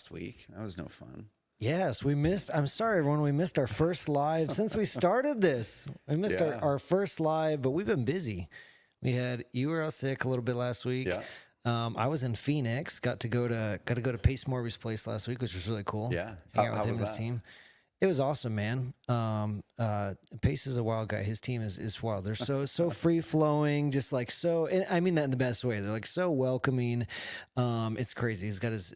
last week. That was no fun. Yes, I'm sorry, everyone. We missed our first live since we started this. We missed our first live, but we've been busy. You were out sick a little bit last week. Yeah. I was in Phoenix. Got to go to Pace Morby's place last week, which was really cool. Yeah. Hang out with him and his team. It was awesome, man. Pace is a wild guy. His team is wild. They're so free flowing, just like so. And I mean that in the best way. They're like so welcoming. It's crazy. He's got his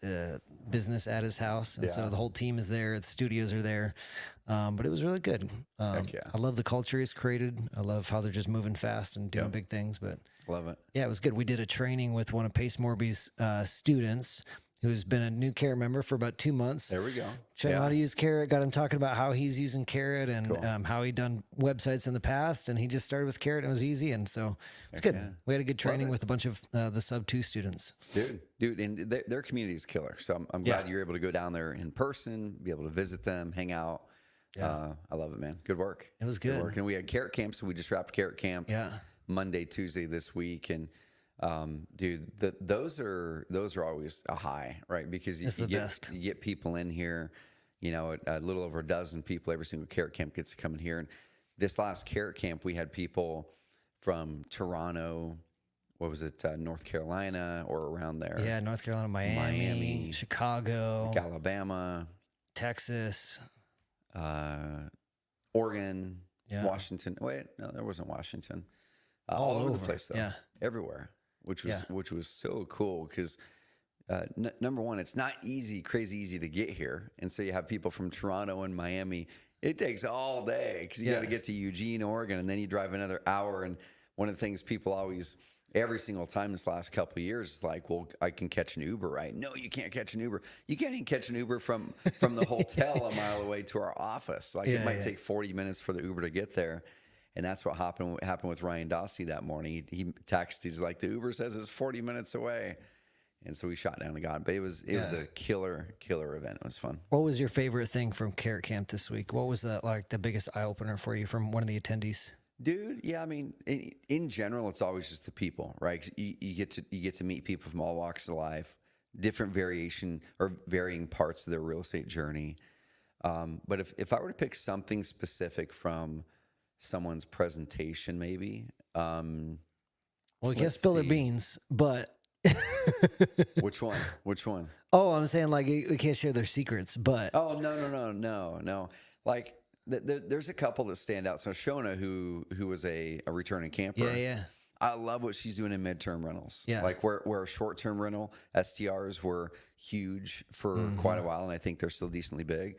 business at his house, and so the whole team is there. The studios are there. But it was really good. I love the culture he's created. I love how they're just moving fast and doing big things. But love it. Yeah, it was good. We did a training with one of Pace Morby's students, who's been a new Carrot member for about 2 months. There we go. Showed him how to use Carrot. Got him talking about how he's using Carrot and how he'd done websites in the past. And he just started with Carrot and it was easy. And so it's good. Yeah. We had a good training with a bunch of the sub 2 students. Dude, and their community is killer. So I'm glad you're able to go down there in person, be able to visit them, hang out. Yeah. I love it, man. Good work. It was good. Work. And we had Carrot Camp, so we just wrapped Carrot Camp Monday, Tuesday this week. And dude, those are always a high, right? Because you get people in here, a little over a dozen people every single Carrot Camp gets to come in here. And this last Carrot Camp, we had people from Toronto, what was it, North Carolina or around there? Yeah, North Carolina, Miami, Chicago, Alabama, Texas, Oregon, Washington. Wait, no, there wasn't Washington. All over the place, though. Yeah. Everywhere. Which was so cool because number one, it's not crazy easy to get here, and so you have people from Toronto and Miami. It takes all day because you got to get to Eugene, Oregon, and then you drive another hour. And one of the things people always, every single time this last couple of years, is like, well, I can catch an Uber, right? No, you can't catch an Uber. You can't even catch an Uber from the hotel a mile away to our office. Like it might take 40 minutes for the Uber to get there. And that's what happened with Ryan Dossie that morning. He texted, he's like, the Uber says it's 40 minutes away. And so we shot down and got, but it was a killer event. It was fun. What was your favorite thing from Carrot Camp this week? What was the biggest eye opener for you from one of the attendees? Dude, yeah, I mean, in general, it's always just the people, right? You get to meet people from all walks of life, different varying parts of their real estate journey. But if I were to pick something specific from someone's presentation, maybe. Well, you can't spill their beans, but Which one? Oh, I'm saying like we can't share their secrets, but no. Like there's a couple that stand out. So Shona, who was a returning camper. Yeah. I love what she's doing in midterm rentals. Yeah. Like where short-term rental STRs were huge for quite a while, and I think they're still decently big.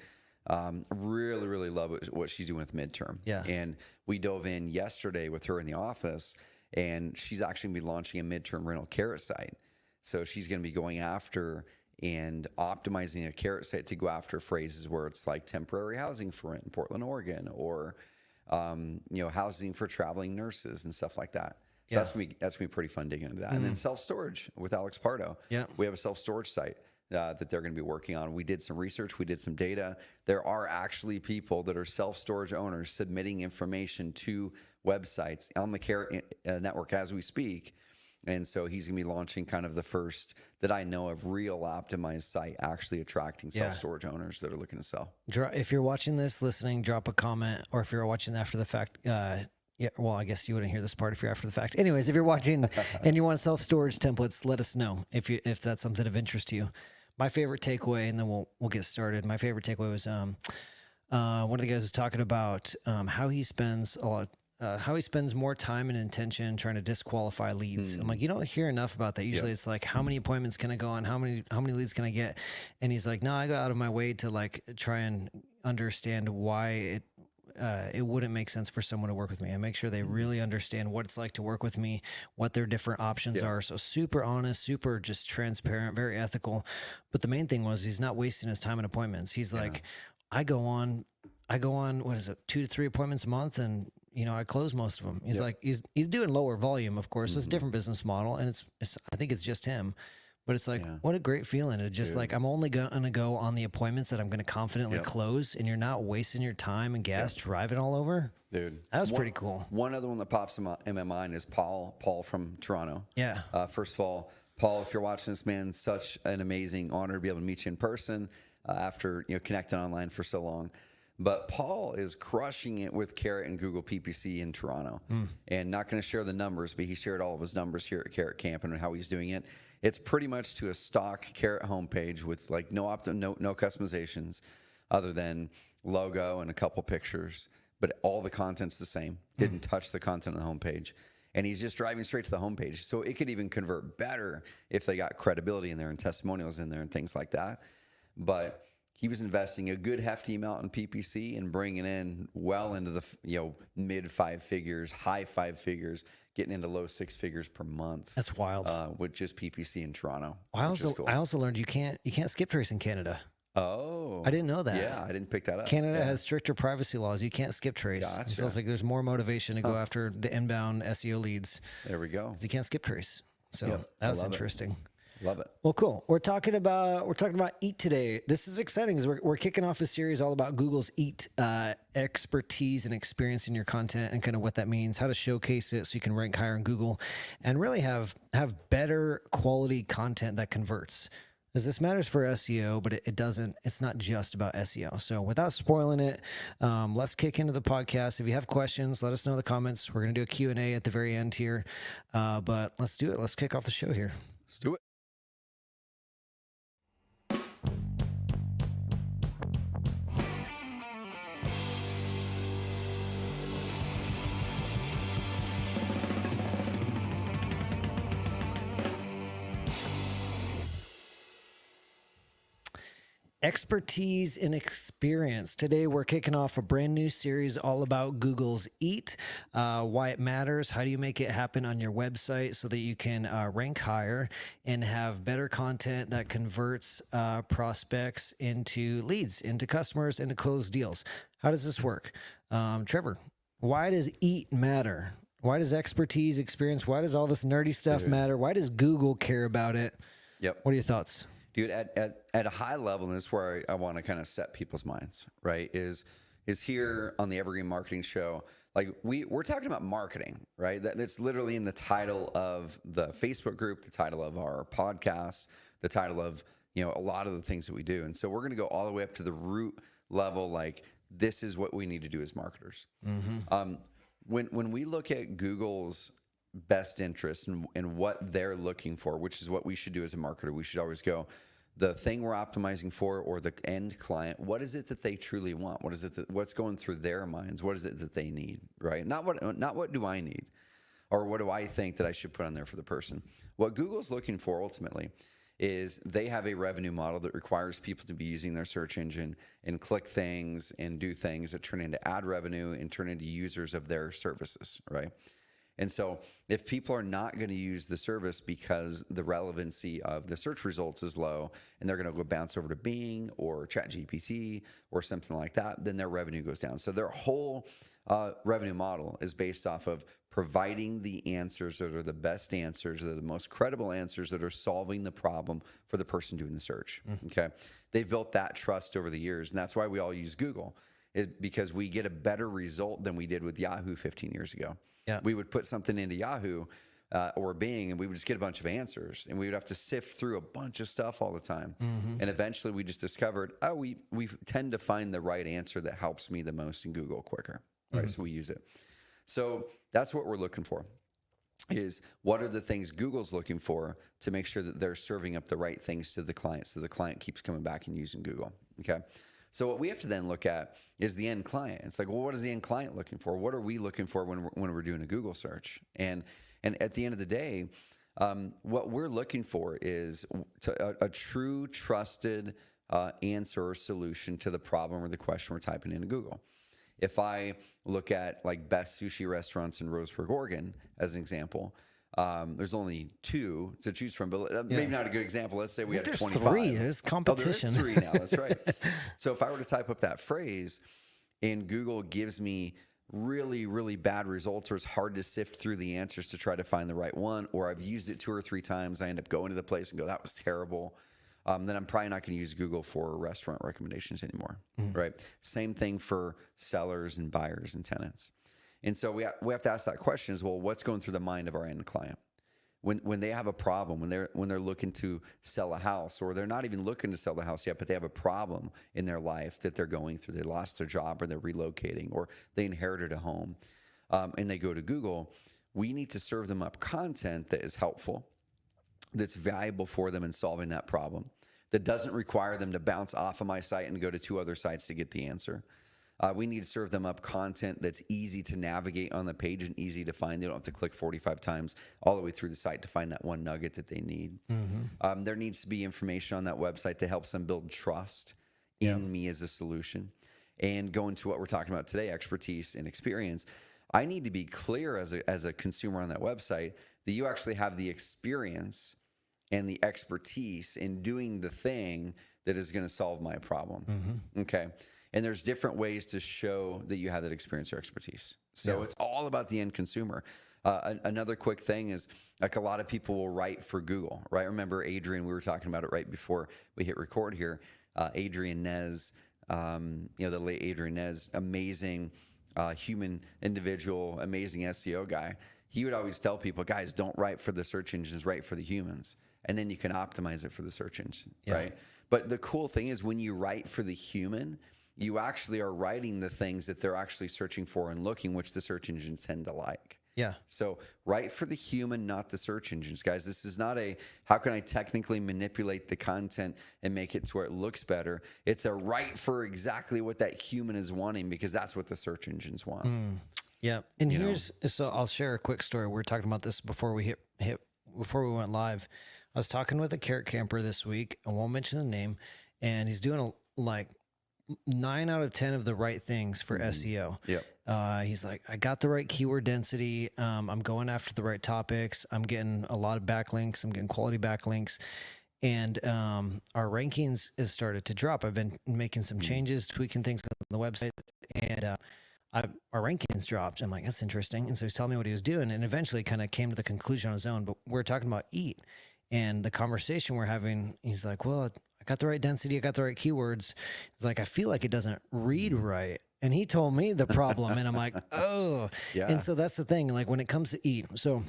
Really, really love what she's doing with midterm. Yeah. And we dove in yesterday with her in the office, and she's actually going to be launching a midterm rental Carrot site. So she's going to be going after and optimizing a Carrot site to go after phrases where it's like temporary housing for rent in Portland, Oregon, or housing for traveling nurses and stuff like that. So that's gonna be pretty fun digging into that. And then self-storage with Alex Pardo. Yeah. We have a self-storage site that they're going to be working on. We did some research. We did some data. There are actually people that are self-storage owners submitting information to websites on the Carrot network as we speak. And so he's going to be launching kind of the first that I know of real optimized site actually attracting self-storage owners that are looking to sell. If you're watching this, listening, drop a comment. Or if you're watching after the fact, well, I guess you wouldn't hear this part if you're after the fact. Anyways, if you're watching and you want self-storage templates, let us know if that's something of interest to you. My favorite takeaway, and then we'll get started. My favorite takeaway was one of the guys was talking about how he spends more time and intention trying to disqualify leads. I'm like, you don't hear enough about that. Usually it's like, how many appointments can I go on? How many leads can I get? And he's like, no, I go out of my way to like try and understand why it wouldn't make sense for someone to work with me. I make sure they really understand what it's like to work with me, what their different options are. So super honest, super just transparent, very ethical. But the main thing was he's not wasting his time in appointments. He's like, I go on, what is it, 2 to 3 appointments a month, and I close most of them. He's like, he's doing lower volume, of course. So it's a different business model, and I think it's just him. But it's like, what a great feeling. It's just like, I'm only going to go on the appointments that I'm going to confidently close, and you're not wasting your time and gas driving all over. Dude. That was pretty cool. One other one that pops in my mind is Paul from Toronto. Yeah. First of all, Paul, if you're watching this, man, such an amazing honor to be able to meet you in person after connecting online for so long. But Paul is crushing it with Carrot and Google PPC in Toronto. And not going to share the numbers, but he shared all of his numbers here at Carrot Camp and how he's doing it. It's pretty much to a stock Carrot homepage with like no customizations other than logo and a couple pictures. But all the content's the same. Didn't touch the content on the homepage. And he's just driving straight to the homepage. So it could even convert better if they got credibility in there and testimonials in there and things like that. But he was investing a good hefty amount in PPC and bringing in well into the mid 5 figures, high 5 figures, getting into low 6 figures per month. That's wild. With just PPC in Toronto. I also learned you can't skip trace in Canada. Oh, I didn't know that. Yeah, I didn't pick that up. Canada has stricter privacy laws. You can't skip trace. Gotcha. So it's like there's more motivation to go after the inbound SEO leads. There we go. You can't skip trace. So that was interesting. Love it. Well, cool. We're talking about EAT today. This is exciting because we're kicking off a series all about Google's EAT expertise and experience in your content and kind of what that means, how to showcase it so you can rank higher in Google and really have better quality content that converts. Because this matters for SEO, but it doesn't. It's not just about SEO. So without spoiling it, let's kick into the podcast. If you have questions, let us know in the comments. We're going to do a Q&A at the very end here, but let's do it. Let's kick off the show here. Let's do it. Expertise and experience. Today, we're kicking off a brand new series all about Google's EAT, why it matters, how do you make it happen on your website so that you can rank higher and have better content that converts prospects into leads, into customers, into closed deals. How does this work? Trevor, why does EAT matter? Why does expertise, experience, why does all this nerdy stuff matter? Why does Google care about it? Yep. What are your thoughts? Dude, at a high level, and this is where I want to kind of set people's minds, right, is here on the Evergreen Marketing Show. Like we're talking about marketing, right? That's literally in the title of the Facebook group, the title of our podcast, the title of, a lot of the things that we do. And so we're going to go all the way up to the root level, like this is what we need to do as marketers. Mm-hmm. When we look at Google's best interest and what they're looking for, which is what we should do as a marketer, we should always go, the thing we're optimizing for or the end client, what is it that they truly want? What is it what's going through their minds? What is it that they need, right? Not what do I need or what do I think that I should put on there for the person? What Google's looking for ultimately is they have a revenue model that requires people to be using their search engine and click things and do things that turn into ad revenue and turn into users of their services, right? And so if people are not going to use the service because the relevancy of the search results is low and they're going to go bounce over to Bing or ChatGPT or something like that, then their revenue goes down. So their whole revenue model is based off of providing the answers that are the best answers, that are the most credible answers that are solving the problem for the person doing the search. Okay. They've built that trust over the years. And that's why we all use Google, because we get a better result than we did with Yahoo 15 years ago. Yeah. We would put something into Yahoo or Bing, and we would just get a bunch of answers, and we would have to sift through a bunch of stuff all the time. Mm-hmm. And eventually we just discovered, we tend to find the right answer that helps me the most in Google quicker, right? So we use it. So that's what we're looking for, is what are the things Google's looking for to make sure that they're serving up the right things to the client so the client keeps coming back and using Google, okay? So what we have to then look at is the end client. It's like, well, what is the end client looking for? What are we looking for when we're doing a Google search? And at the end of the day, what we're looking for is a true trusted answer or solution to the problem or the question we're typing into Google. If I look at like best sushi restaurants in Roseburg, Oregon, as an example, there's only 2 to choose from, but maybe not a good example. Let's say we had 25. There's 3. There's competition. There's 3 now. That's right. So if I were to type up that phrase and Google gives me really, really bad results, or it's hard to sift through the answers to try to find the right one, or I've used it 2 or 3 times, I end up going to the place and go, that was terrible. Then I'm probably not going to use Google for restaurant recommendations anymore, right? Same thing for sellers and buyers and tenants. And so we have to ask that question is, well, what's going through the mind of our end client? when they have a problem, when they're looking to sell a house, or they're not even looking to sell the house yet, but they have a problem in their life that they're going through. They lost their job, or they're relocating, or they inherited a home, and they go to Google. We need to serve them up content that is helpful, that's valuable for them in solving that problem, that doesn't require them to bounce off of my site and go to 2 other sites to get the answer. We need to serve them up content that's easy to navigate on the page and easy to find. They don't have to click 45 times all the way through the site to find that one nugget that they need. There needs to be information on that website that helps them build trust in me as a solution. And going to what we're talking about today, expertise and experience, I need to be clear as a consumer on that website that you actually have the experience and the expertise in doing the thing that is going to solve my problem. Okay. And there's different ways to show that you have that experience or expertise. So it's all about the end consumer. Another quick thing is, like, a lot of people will write for Google, right? Remember Adrian, we were talking about it right before we hit record here. Adrian Nez, the late Adrian Nez, amazing human individual, amazing SEO guy. He would always tell people, guys, don't write for the search engines, write for the humans. And then you can optimize it for the search engine, right? But the cool thing is, when you write for the human, you actually are writing the things that they're actually searching for and looking, which the search engines tend to like. So write for the human, not the search engines, guys. This is not how can I technically manipulate the content and make it to where it looks better. It's a write for exactly what that human is wanting, because that's what the search engines want. And so I'll share a quick story. We were talking about this before we before we went live. I was talking with a carrot camper this week. I won't mention the name, and he's doing 9 out of 10 of the right things for SEO. He's like, I got the right keyword density. I'm going after the right topics. I'm getting a lot of backlinks. I'm getting quality backlinks. And our rankings has started to drop. I've been making some changes, tweaking things on the website, and our rankings dropped. I'm like, that's interesting. And so he's telling me what he was doing, and eventually kind of came to the conclusion on his own. But we're talking about EAT, and the conversation we're having, he's like, well, I got the right density, I got the right keywords. It's like, I feel like it doesn't read right. And he told me the problem, and I'm like, oh. And so that's the thing, like, when it comes to EAT. So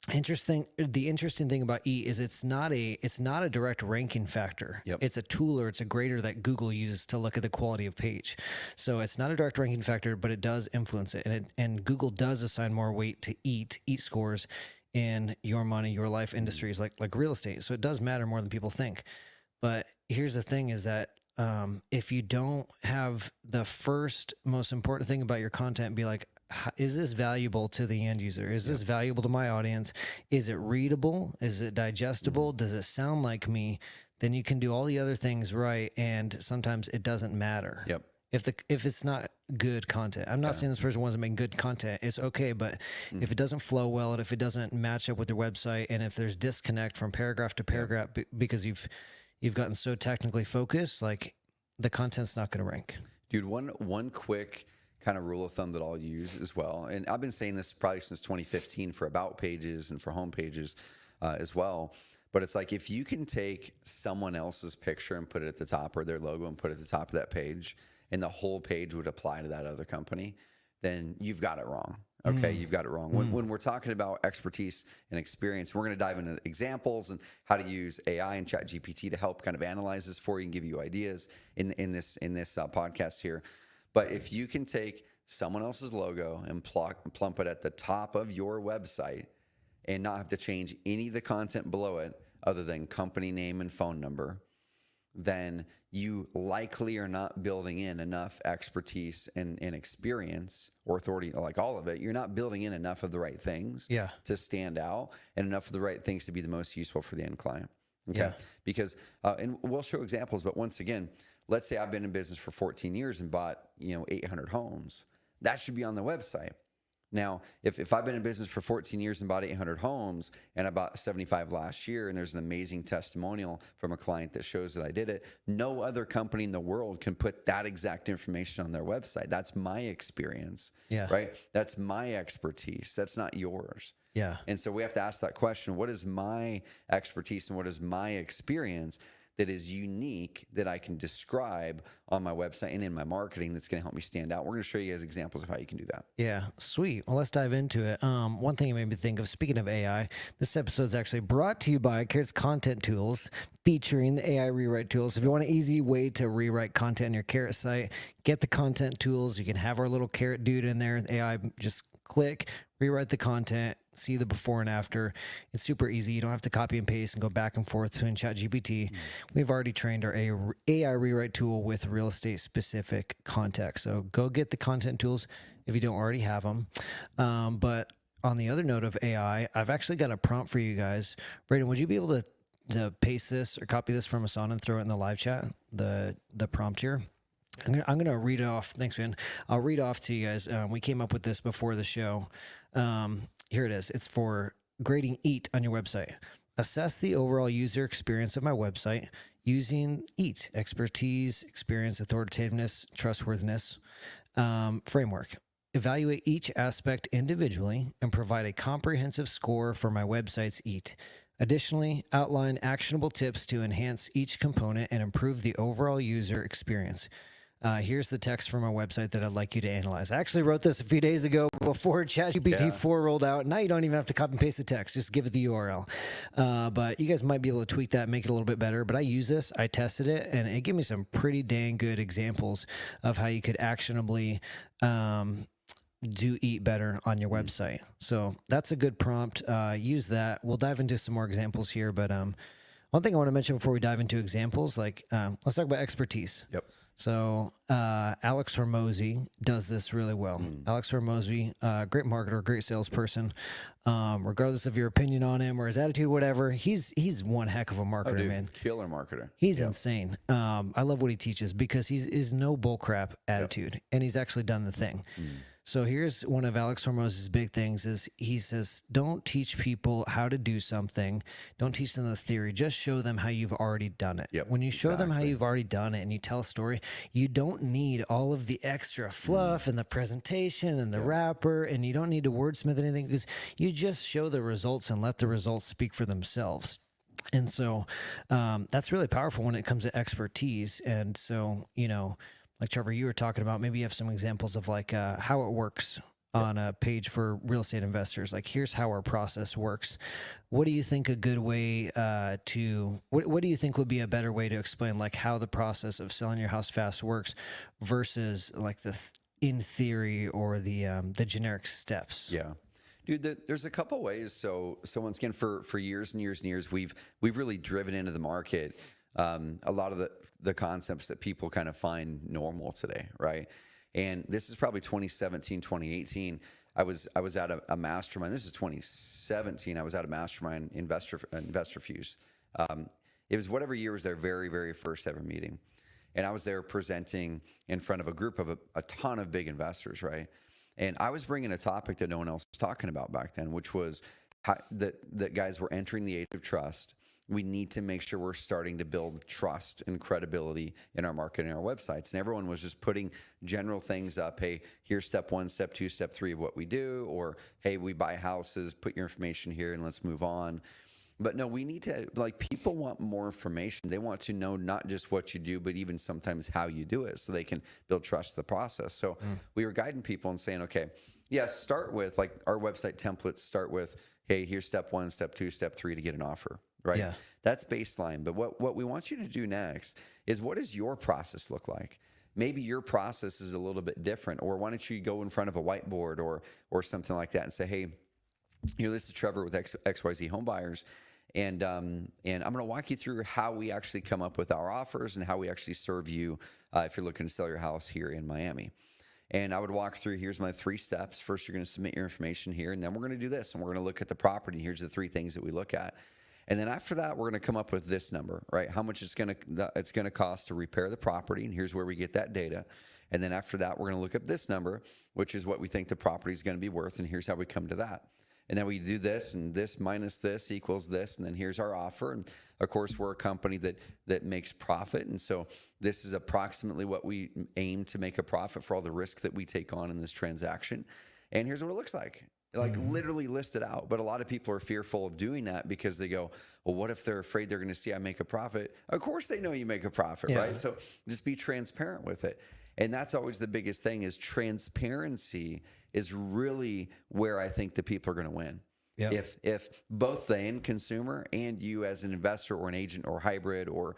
the interesting thing about EAT is it's not a direct ranking factor. It's a tool, or it's a grader that Google uses to look at the quality of page. So it's not a direct ranking factor, but it does influence it. And Google does assign more weight to EAT scores in your money, your life industries, like real estate. So it does matter more than people think. But here's the thing, is that if you don't have the first most important thing about your content be like, is this valuable to the end user? Is this valuable to my audience? Is it readable? Is it digestible? Does it sound like me? Then you can do all the other things right, and sometimes it doesn't matter. If it's not good content. I'm not saying this person wasn't making good content. It's okay, but if it doesn't flow well, and if it doesn't match up with their website, and if there's disconnect from paragraph to paragraph because you've gotten so technically focused, like, the content's not going to rank. Dude, one quick kind of rule of thumb that I'll use as well, and I've been saying this probably since 2015 for about pages and for home pages as well, but it's like, if you can take someone else's picture and put it at the top, or their logo and put it at the top of that page, and the whole page would apply to that other company, then you've got it wrong. Okay, you've got it wrong. When we're talking about expertise and experience, we're going to dive into examples and how to use AI and ChatGPT to help kind of analyze this for you and give you ideas in this podcast here. But if you can take someone else's logo and plump it at the top of your website and not have to change any of the content below it other than company name and phone number, then you likely are not building in enough expertise and experience or authority, like all of it. You're not building in enough of the right things to stand out, and enough of the right things to be the most useful for the end client. Okay. Because, and we'll show examples, but once again, let's say I've been in business for 14 years and bought, 800 homes. That should be on the website. Now, if I've been in business for 14 years and bought 800 homes, and I bought 75 last year, and there's an amazing testimonial from a client that shows that I did it, no other company in the world can put that exact information on their website. That's my experience, right? That's my expertise. That's not yours. And so we have to ask that question: what is my expertise and what is my experience that is unique that I can describe on my website and in my marketing that's going to help me stand out. We're going to show you guys examples of how you can do that. Yeah, sweet. Well, let's dive into it. One thing it made me think of, speaking of AI, this episode is actually brought to you by Carrot's Content Tools, featuring the AI rewrite tools. If you want an easy way to rewrite content on your Carrot site, get the content tools. You can have our little Carrot dude in there. AI, just click, rewrite the content, see the before and after. It's super easy. You don't have to copy and paste and go back and forth between ChatGPT. We've already trained our AI rewrite tool with real estate specific context. So go get the content tools if you don't already have them. But on the other note of AI, I've actually got a prompt for you guys. Braden, would you be able to paste this or copy this from Asana and throw it in the live chat, the prompt here? I'm gonna read it off. Thanks, man. I'll read off to you guys. We came up with this before the show. Here it is. It's for grading EAT on your website. Assess the overall user experience of my website using EAT, expertise, experience, authoritativeness, trustworthiness framework. Evaluate each aspect individually and provide a comprehensive score for my website's EAT. Additionally, outline actionable tips to enhance each component and improve the overall user experience. Here's the text from our website that I'd like you to analyze. I actually wrote this a few days ago before ChatGPT 4 rolled out. Now you don't even have to copy and paste the text. Just give it the URL. But you guys might be able to tweak that, make it a little bit better. But I use this. I tested it, and it gave me some pretty dang good examples of how you could actionably do EAT better on your website. So that's a good prompt. Use that. We'll dive into some more examples here. But one thing I want to mention before we dive into examples, let's talk about expertise. Yep. So Alex Hormozy does this really well. Alex Hormozy, great marketer, great salesperson. Regardless of your opinion on him or his attitude, whatever, he's one heck of a marketer, man. Killer marketer. He's insane. I love what he teaches because he's no bullcrap attitude, and he's actually done the thing. So here's one of Alex Hormoz's big things is he says, don't teach people how to do something. Don't teach them the theory. Just show them how you've already done it. When you show them how you've already done it and you tell a story, you don't need all of the extra fluff and the presentation and the wrapper, and you don't need to wordsmith anything because you just show the results and let the results speak for themselves. And so that's really powerful when it comes to expertise. And so, like Trevor, you were talking about, maybe you have some examples of how it works on a page for real estate investors. Like, here's how our process works. What do you think a good way what do you think would be a better way to explain how the process of selling your house fast works versus in theory or the generic steps? Yeah. Dude, there's a couple ways. So once again, for years and years and years, we've really driven into the market a lot of the concepts that people kind of find normal today, right? And this is probably 2017, 2018. I was at a mastermind. This is 2017. I was at a mastermind, Investor Fuse. It was whatever year was their very, very first ever meeting. And I was there presenting in front of a group of a ton of big investors, right? And I was bringing a topic that no one else was talking about back then, which was that guys were entering the age of trust. We need to make sure we're starting to build trust and credibility in our marketing and our websites. And everyone was just putting general things up. Hey, here's step 1, step 2, step 3 of what we do. Or, hey, we buy houses, put your information here and let's move on. But no, we need to, people want more information. They want to know not just what you do, but even sometimes how you do it so they can build trust in the process. So we were guiding people and saying, okay, start with, our website templates start with, hey, here's step 1, step 2, step 3 to get an offer. Right? Yeah. That's baseline. But what we want you to do next is, what does your process look like? Maybe your process is a little bit different, or why don't you go in front of a whiteboard or something like that and say, hey, this is Trevor with XYZ Home Buyers, and I'm going to walk you through how we actually come up with our offers and how we actually serve you if you're looking to sell your house here in Miami. And I would walk through, here's my 3 steps. First, you're going to submit your information here, and then we're going to do this, and we're going to look at the property. Here's the 3 things that we look at. And then after that, we're going to come up with this number, right? How much it's going to cost to repair the property, and here's where we get that data. And then after that, we're going to look up this number, which is what we think the property is going to be worth, and here's how we come to that. And then we do this, and this minus this equals this, and then here's our offer. And of course, we're a company that makes profit, and so this is approximately what we aim to make a profit for all the risk that we take on in this transaction. And here's what it looks like. Like literally list it out. But a lot of people are fearful of doing that because they go, well, what if they're afraid they're going to see I make a profit? Of course they know you make a profit, right? So just be transparent with it. And that's always the biggest thing, is transparency is really where I think the people are going to win. Yep. If both the end consumer and you as an investor or an agent or hybrid or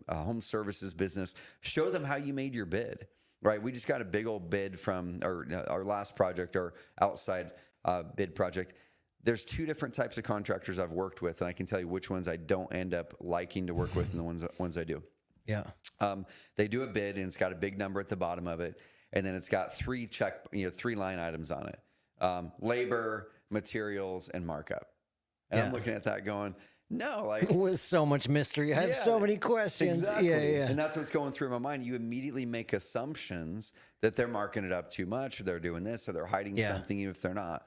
a home services business, show them how you made your bid, right? We just got a big old bid from our last project, our outside bid project. There's two different types of contractors I've worked with, and I can tell you which ones I don't end up liking to work with and the ones I do. Yeah. They do a bid and it's got a big number at the bottom of it, and then it's got three line items on it: labor, materials, and markup. And I'm looking at that going, no, like with so much mystery. I have so many questions. Exactly. Yeah. And that's what's going through my mind. You immediately make assumptions that they're marking it up too much, or they're doing this, or they're hiding something, even if they're not.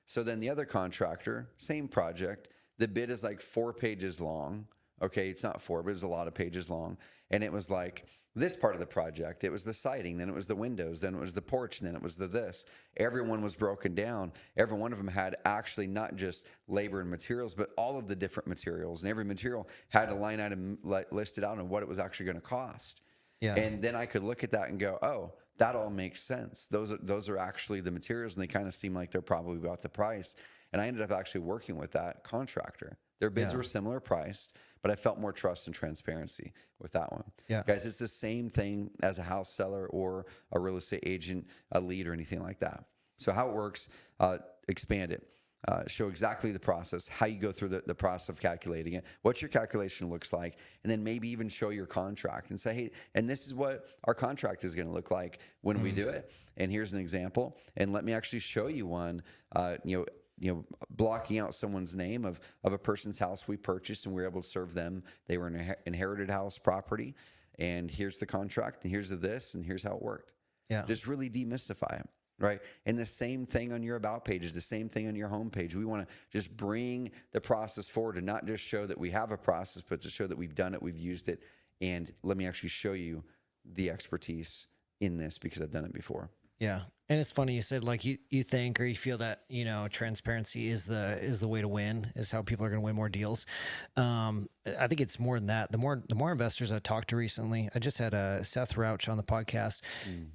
So then the other contractor, same project, the bid is like 4 pages long. Okay, it's not 4, but it's a lot of pages long. And it was like this part of the project, it was the siding, then it was the windows, then it was the porch, and then it was the this. Everyone was broken down. Every one of them had actually not just labor and materials, but all of the different materials. And every material had a line item listed out on what it was actually going to cost. Yeah. And then I could look at that and go, oh, that all makes sense. Those are actually the materials, and they kind of seem like they're probably about the price. And I ended up actually working with that contractor. Their bids were similar priced, but I felt more trust and transparency with that one. Yeah. Guys, it's the same thing as a house seller or a real estate agent, a lead, or anything like that. So how it works, expand it. Show exactly the process, how you go through the process of calculating it, what your calculation looks like, and then maybe even show your contract and say, hey, and this is what our contract is going to look like when we do it. And here's an example. And let me actually show you one, blocking out someone's name of a person's house we purchased, and we were able to serve them. They were an inherited house property, and here's the contract, and here's the this, and here's how it worked. Yeah. Just really demystify it. Right. And the same thing on your about pages, the same thing on your homepage. We want to just bring the process forward and not just show that we have a process, but to show that we've done it, we've used it. And let me actually show you the expertise in this because I've done it before. Yeah. And it's funny you said, like, you think, or you feel that, transparency is the way to win, is how people are going to win more deals. I think it's more than that. The more investors I talked to recently, I just had Seth Rauch on the podcast,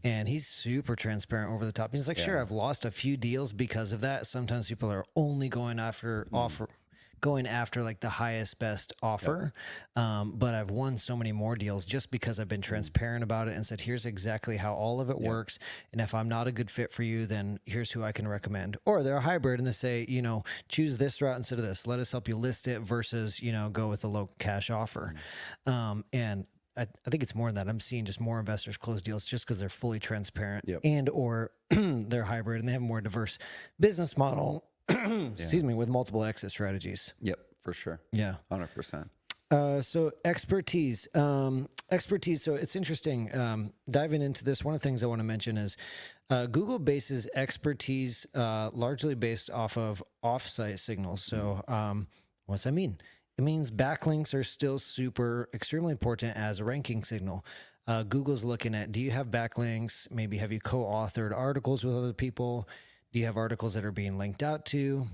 and he's super transparent, over the top. He's like, sure, I've lost a few deals because of that. Sometimes people are only going after like the highest best offer. But I've won so many more deals just because I've been transparent about it and said, here's exactly how all of it works. And if I'm not a good fit for you, then here's who I can recommend. Or they're a hybrid and they say, choose this route instead of this. Let us help you list it versus, go with a low cash offer. And I think it's more than that. I'm seeing just more investors close deals just because they're fully transparent and or they're hybrid and they have a more diverse business model. Excuse me, with multiple exit strategies. Yep, for sure. Yeah. 100%. So expertise. So it's interesting. Diving into this, one of the things I want to mention is Google bases expertise largely based off of offsite signals. So what's that mean? It means backlinks are still extremely important as a ranking signal. Google's looking at, do you have backlinks? Maybe have you co-authored articles with other people? Do you have articles that are being linked out to?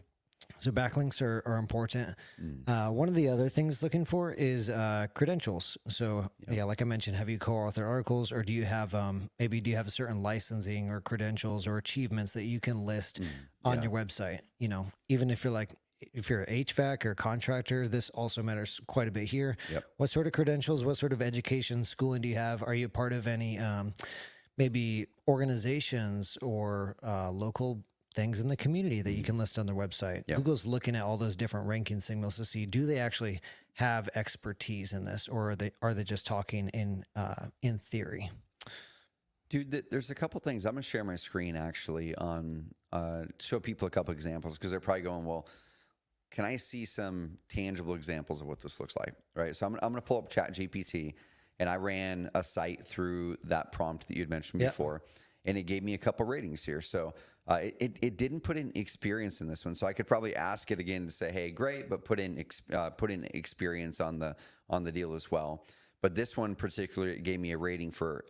So backlinks are important. One of the other things looking for is credentials. So like I mentioned, have you co-authored articles, or do you have do you have certain licensing or credentials or achievements that you can list on your website? Even if you're an HVAC or contractor, this also matters quite a bit here. What sort of credentials, what sort of education, schooling do you have? Are you part of any maybe organizations or local things in the community that you can list on their website? Google's looking at all those different ranking signals to see, do they actually have expertise in this, or are they just talking in theory? Dude, there's a couple things. I'm going to share my screen actually on show people a couple examples, because they're probably going, well, can I see some tangible examples of what this looks like? Right. So I'm going to pull up ChatGPT, and I ran a site through that prompt that you'd mentioned before, and it gave me a couple ratings here. So it didn't put in experience in this one, so I could probably ask it again to say, hey, great, but put in experience on the deal as well. But this one particularly, it gave me a rating for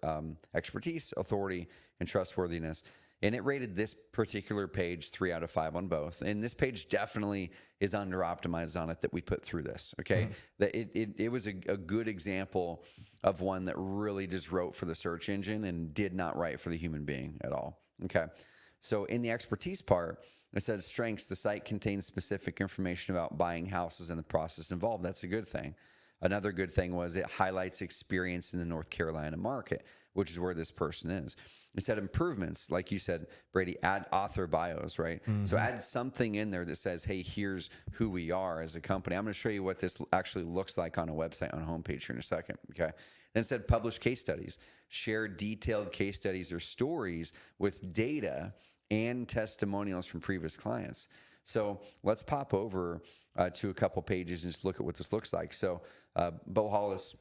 expertise, authority, and trustworthiness. And it rated this particular page 3 out of 5 on both. And this page definitely is under optimized on it that we put through this. Okay. That it was a good example of one that really just wrote for the search engine and did not write for the human being at all. Okay. So in the expertise part, it says strengths. The site contains specific information about buying houses and the process involved. That's a good thing. Another good thing was it highlights experience in the North Carolina market, which is where this person is. It said improvements, like you said, Brady, add author bios, right? So add something in there that says, hey, here's who we are as a company. I'm going to show you what this actually looks like on a website, on a homepage here in a second, okay? Then it said publish case studies. Share detailed case studies or stories with data and testimonials from previous clients. So let's pop over to a couple pages and just look at what this looks like. So Bo Hollis,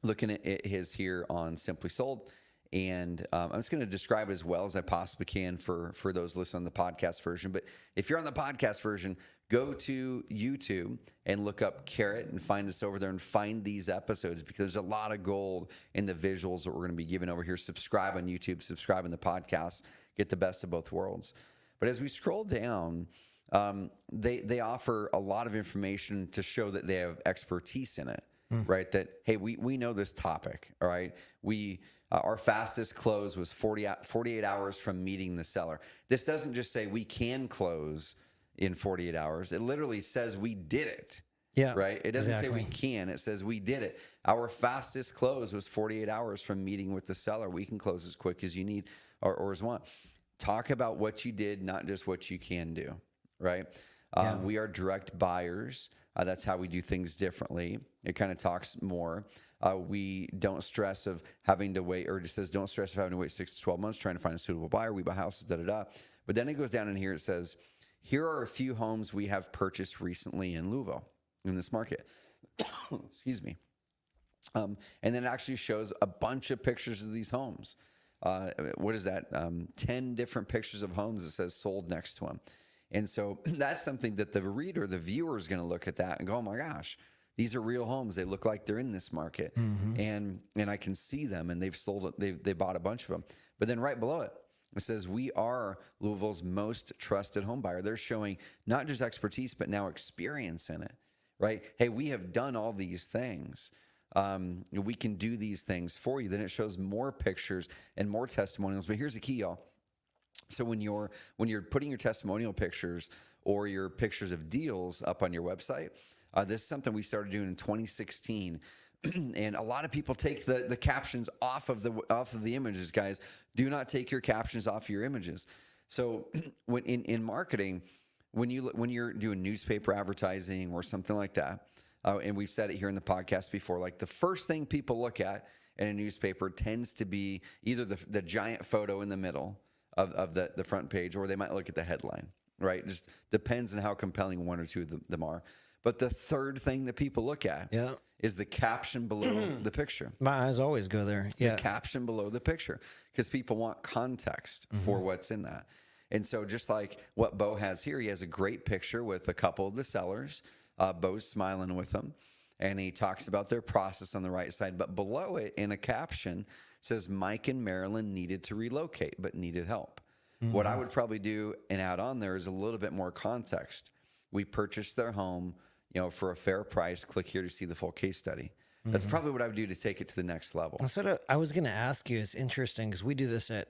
looking at his here on Simply Sold, and I'm just going to describe it as well as I possibly can for those listening on the podcast version. But if you're on the podcast version, go to YouTube and look up Carrot and find us over there and find these episodes, because there's a lot of gold in the visuals that we're going to be giving over here. Subscribe on YouTube, subscribe in the podcast, get the best of both worlds. But as we scroll down, they offer a lot of information to show that they have expertise in it, right? That, hey, we know this topic, all right? Our fastest close was 48 hours from meeting the seller. This doesn't just say we can close in 48 hours. It literally says we did it. Yeah. Right? It doesn't say we can. It says we did it. Our fastest close was 48 hours from meeting with the seller. We can close as quick as you need or as want. Talk about what you did, not just what you can do. Right? We are direct buyers. That's how we do things differently. It kind of talks more. We don't stress of having to wait, or it says don't stress of having to wait 6 to 12 months trying to find a suitable buyer. We buy houses, da-da-da. But then it goes down in here. It says, here are a few homes we have purchased recently in Louisville, in this market. Excuse me. And then it actually shows a bunch of pictures of these homes. What is that? 10 different pictures of homes that says sold next to them. And so that's something that the reader, the viewer, is going to look at that and go, oh my gosh, these are real homes. They look like they're in this market. And I can see them, and they've sold it. They bought a bunch of them. But then right below it, it says, we are Louisville's most trusted home buyer. They're showing not just expertise, but now experience in it, right? Hey, we have done all these things. We can do these things for you. Then it shows more pictures and more testimonials. But here's the key, y'all. So when you're putting your testimonial pictures or your pictures of deals up on your website, this is something we started doing in 2016. And a lot of people take the captions off of the images, guys. Do not take your captions off your images. So when in marketing, when you're doing newspaper advertising or something like that, and we've said it here in the podcast before, like the first thing people look at in a newspaper tends to be either the giant photo in the middle of the front page, or they might look at the headline, right? It just depends on how compelling one or two of them are. But the third thing that people look at is the caption below the picture. My eyes always go there. Yeah. The caption below the picture, because people want context for what's in that. And so just like what Bo has here, he has a great picture with a couple of the sellers. Bo's smiling with them, and he talks about their process on the right side. But below it, in a caption, says Mike and Marilyn needed to relocate, but needed help. What I would probably do and add on there is a little bit more context. We purchased their home, for a fair price. Click here to see the full case study. That's probably what I would do to take it to the next level. That's what I was going to ask you. It's interesting because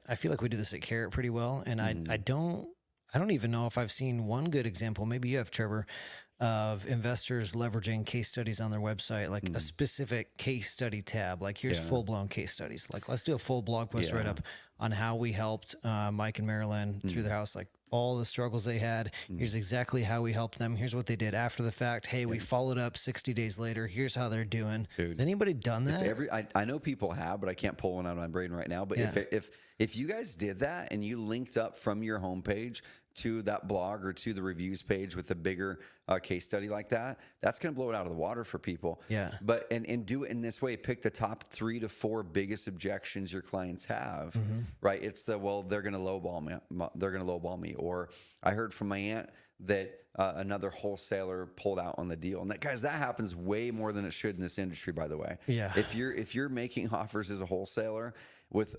I feel like we do this at Carrot pretty well. And I don't even know if I've seen one good example. Maybe you have, Trevor, of investors leveraging case studies on their website, like a specific case study tab. Like here's full-blown case studies. Like let's do a full blog post right up on how we helped Mike and Marilyn through their house, like all the struggles they had. Here's exactly how we helped them. Here's what they did after the fact. Hey, we followed up 60 days later. Here's how they're doing. Dude, has anybody done that? I know people have, but I can't pull one out of my brain right now. But if you guys did that and you linked up from your homepage to that blog or to the reviews page with a bigger case study like that, that's going to blow it out of the water for people. Yeah. But and do it in this way. Pick the top 3 to 4 biggest objections your clients have. Right? It's they're going to lowball me. They're going to lowball me. Or I heard from my aunt that another wholesaler pulled out on the deal. And that, guys, that happens way more than it should in this industry, by the way. Yeah. If you're making offers as a wholesaler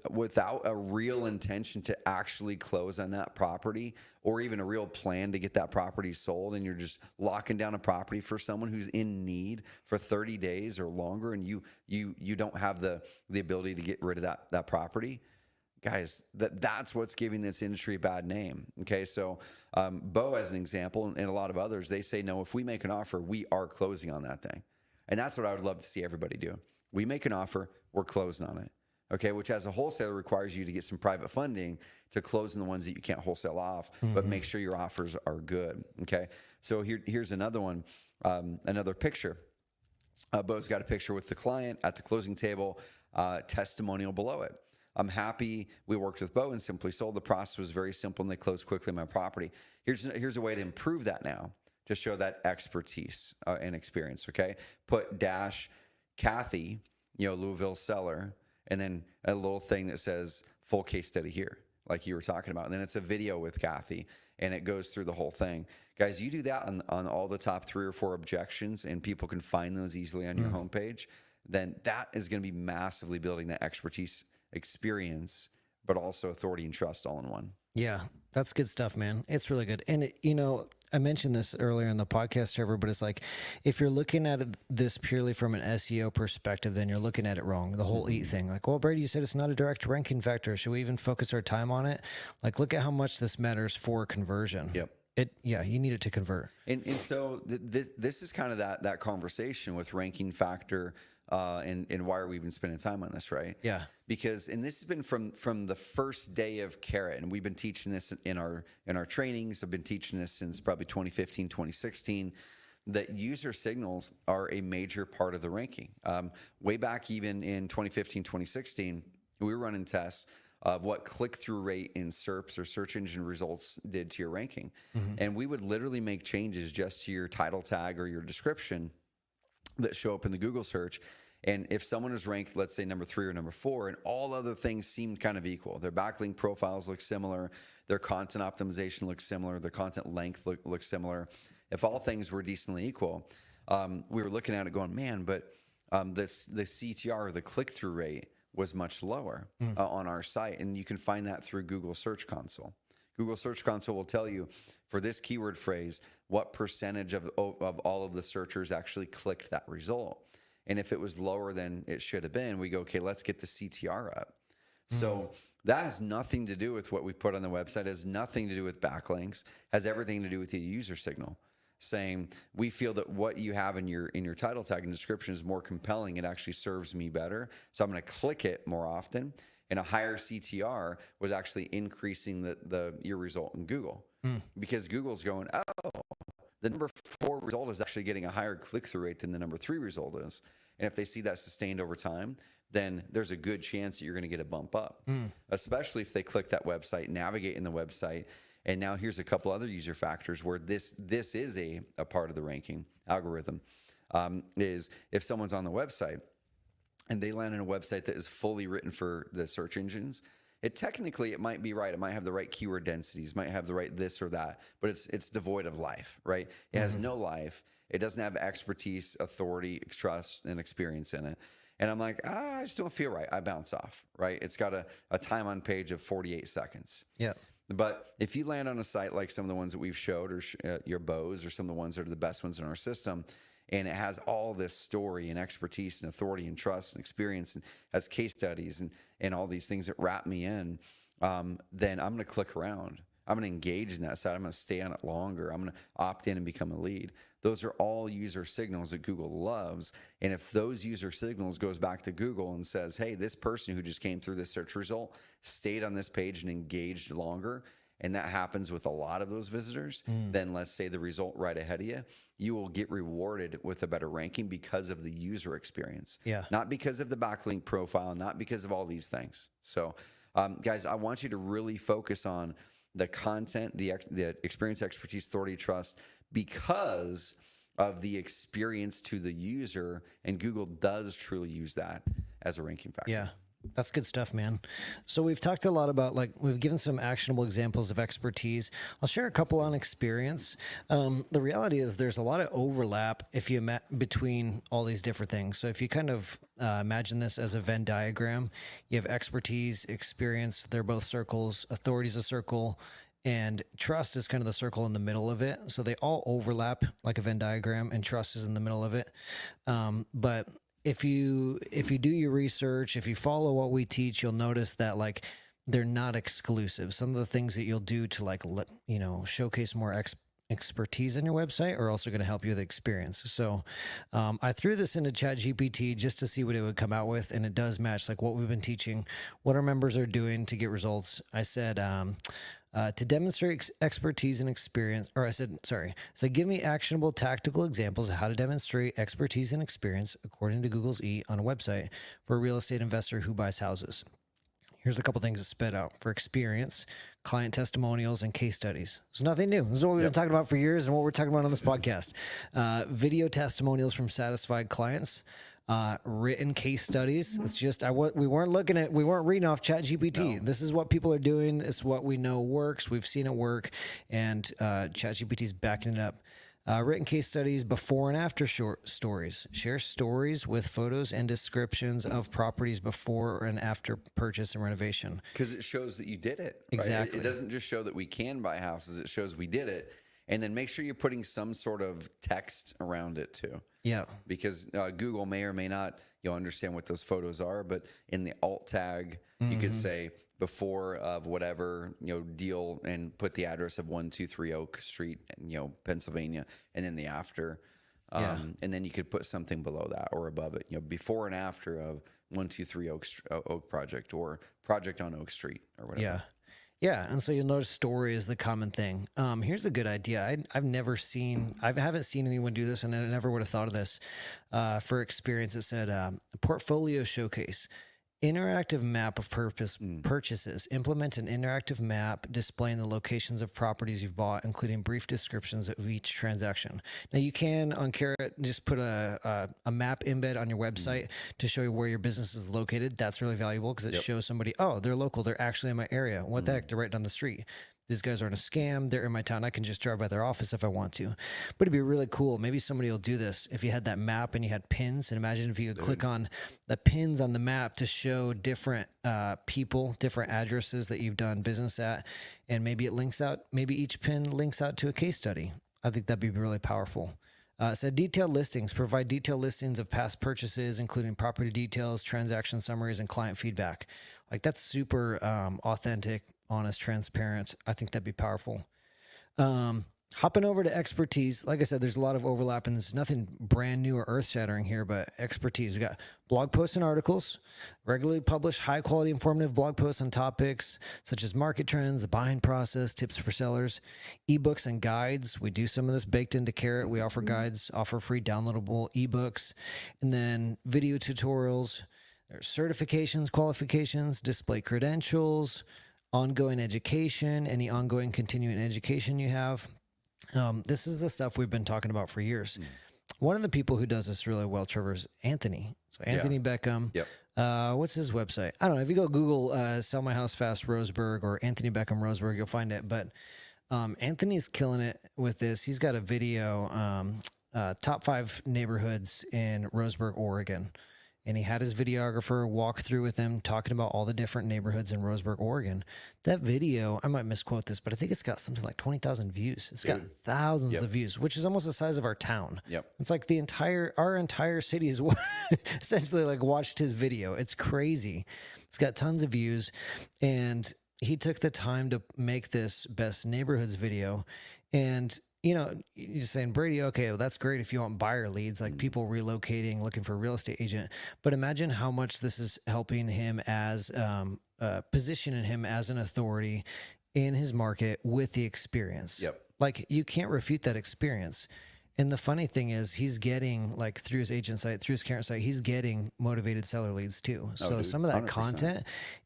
without a real intention to actually close on that property, or even a real plan to get that property sold, and you're just locking down a property for someone who's in need for 30 days or longer, and you don't have the ability to get rid of that property, guys, that's what's giving this industry a bad name. Okay, so Bo, as an example, and a lot of others, they say, no, if we make an offer, we are closing on that thing. And that's what I would love to see everybody do. We make an offer, we're closing on it. Okay, which as a wholesaler requires you to get some private funding to close on the ones that you can't wholesale off, but make sure your offers are good. Okay, so here's another one, another picture. Bo's got a picture with the client at the closing table, testimonial below it. I'm happy we worked with Bo and Simply Sold. The process was very simple and they closed quickly on my property. Here's a way to improve that now, to show that expertise and experience. Okay, put dash Kathy, Louisville seller, and then a little thing that says full case study here, like you were talking about. And then it's a video with Kathy, and it goes through the whole thing. Guys, you do that on all the top 3 or 4 objections, and people can find those easily on your homepage, then that is going to be massively building that expertise, experience, but also authority and trust all in one. Yeah, that's good stuff, man. It's really good. And, I mentioned this earlier in the podcast, Trevor, but it's like, if you're looking at this purely from an SEO perspective, then you're looking at it wrong. The whole EAT thing. Like, well, Brady, you said it's not a direct ranking factor. Should we even focus our time on it? Like, look at how much this matters for conversion. Yep. You need it to convert. And so this is kind of that conversation with ranking factor, and why are we even spending time on this, right? Yeah. Because, and this has been from the first day of Carrot, and we've been teaching this in our trainings. I've been teaching this since probably 2015, 2016, that user signals are a major part of the ranking. Way back even in 2015, 2016, we were running tests of what click-through rate in SERPs or search engine results did to your ranking. And we would literally make changes just to your title tag or your description that show up in the Google search. And if someone is ranked, let's say number 3 or number 4, and all other things seemed kind of equal, their backlink profiles look similar, their content optimization looks similar, their content length looks similar. If all things were decently equal, we were looking at it going, man, but the CTR, the click-through rate, was much lower on our site. And you can find that through Google Search Console. Google Search Console will tell you, for this keyword phrase, what percentage of all of the searchers actually clicked that result. And if it was lower than it should have been, we go, okay, let's get the CTR up. So that has nothing to do with what we put on the website, it has nothing to do with backlinks, has everything to do with the user signal, saying we feel that what you have in your title tag and description is more compelling. It actually serves me better, so I'm going to click it more often. And a higher CTR was actually increasing your result in Google, because Google's going, oh, the number 4 result is actually getting a higher click-through rate than the number 3 result is. And if they see that sustained over time, then there's a good chance that you're going to get a bump up, especially if they click that website, navigate in the website. And now here's a couple other user factors where this is a part of the ranking algorithm, is if someone's on the website and they land on a website that is fully written for the search engines, it might be right. It might have the right keyword densities, might have the right this or that, but it's devoid of life, right? It has no life. It doesn't have expertise, authority, trust, and experience in it. And I'm like, I just don't feel right. I bounce off, right? It's got a time on page of 48 seconds. Yeah. But if you land on a site like some of the ones that we've showed, or your Bo's, or some of the ones that are the best ones in our system, and it has all this story and expertise and authority and trust and experience, and has case studies and all these things that wrap me in, then I'm going to click around. I'm going to engage in that site. I'm going to stay on it longer. I'm going to opt in and become a lead. Those are all user signals that Google loves. And if those user signals goes back to Google and says, hey, this person who just came through this search result stayed on this page and engaged longer, and that happens with a lot of those visitors, then let's say the result right ahead of you, you will get rewarded with a better ranking because of the user experience. Yeah. Not because of the backlink profile, not because of all these things. So, guys, I want you to really focus on the content, the experience, expertise, authority, trust, because of the experience to the user, and Google does truly use that as a ranking factor. Yeah. That's good stuff, man. So we've talked a lot about, like, we've given some actionable examples of expertise. I'll share a couple on experience. The reality is there's a lot of overlap if you between all these different things. So if you kind of imagine this as a Venn diagram, you have expertise, experience, they're both circles, authority is a circle, and trust is kind of the circle in the middle of it. So they all overlap like a Venn diagram, and trust is in the middle of it. But if you do your research, if you follow what we teach, you'll notice that, like, they're not exclusive. Some of the things that you'll do to, like, showcase more expertise on your website are also going to help you with experience. So I threw this into ChatGPT just to see what it would come out with, and it does match like what we've been teaching, what our members are doing to get results. I said, to demonstrate expertise and experience, or I said, give me actionable tactical examples of how to demonstrate expertise and experience according to Google's E on a website for a real estate investor who buys houses. Here's a couple things to spit out. For experience, client testimonials and case studies. It's nothing new. This is what we've been talking about for years and what we're talking about on this podcast. Video testimonials from satisfied clients. Written case studies. It's just we weren't reading off ChatGPT. No. This is what people are doing. It's what we know works. We've seen it work, and ChatGPT's backing it up. Written case studies, before and after short stories. Share stories with photos and descriptions of properties before and after purchase and renovation. Because it shows that you did it. Exactly. Right? It doesn't just show that we can buy houses. It shows we did it. And then make sure you're putting some sort of text around it too. Yeah. Because Google may or may not understand what those photos are, but in the alt tag, you could say before of whatever deal and put the address of 123 Oak Street, Pennsylvania, and then the after. And then you could put something below that or above it, before and after of 123 Oak Project or Project on Oak Street or whatever. Yeah. Yeah, and so you'll notice story is the common thing. Here's a good idea. I haven't seen anyone do this, and I never would have thought of this. For experience, it said portfolio showcase. Interactive map of purchases. Implement an interactive map displaying the locations of properties you've bought, including brief descriptions of each transaction. Now, you can, on Carrot, just put a map embed on your website to show you where your business is located. That's really valuable because it shows somebody, oh, they're local. They're actually in my area. What the heck? They're right down the street. These guys aren't a scam. They're in my town. I can just drive by their office if I want to. But it'd be really cool. Maybe somebody will do this. If you had that map and you had pins, and imagine if you could click on the pins on the map to show different people, different addresses that you've done business at, and maybe it links out, maybe each pin links out to a case study. I think that'd be really powerful. It said detailed listings. Provide detailed listings of past purchases, including property details, transaction summaries, and client feedback. Like, that's super authentic, honest, transparent. I think that'd be powerful. Hopping over to expertise. Like I said, there's a lot of overlap, and there's nothing brand new or earth-shattering here, but expertise. We got blog posts and articles, regularly publish high-quality informative blog posts on topics such as market trends, the buying process, tips for sellers, ebooks and guides. We do some of this baked into Carrot. We offer guides, offer free downloadable ebooks, and then video tutorials. There's certifications, qualifications, display credentials, ongoing education, any ongoing continuing education you have. This is the stuff we've been talking about for years. One of the people who does this really well, Trevor, is Anthony. So Anthony Beckham. Yep. What's his website? I don't know. If you go Google Sell My House Fast Roseburg or Anthony Beckham Roseburg, you'll find it. But Anthony's killing it with this. He's got a video, top 5 neighborhoods in Roseburg, Oregon. And he had his videographer walk through with him, talking about all the different neighborhoods in Roseburg, Oregon. That video, I might misquote this, but I think it's got something like 20,000 views. It's got thousands of views, which is almost the size of our town. It's like our entire city is essentially like watched his video. It's crazy. It's got tons of views, and he took the time to make this best neighborhoods video. And you're saying, Brady, okay, well, that's great if you want buyer leads, like people relocating, looking for a real estate agent. But imagine how much this is helping him as positioning him as an authority in his market with the experience. Like, you can't refute that experience. And the funny thing is, he's getting, like, through his agent site, through his Carrot site, he's getting motivated seller leads too. So some of that 100%. Content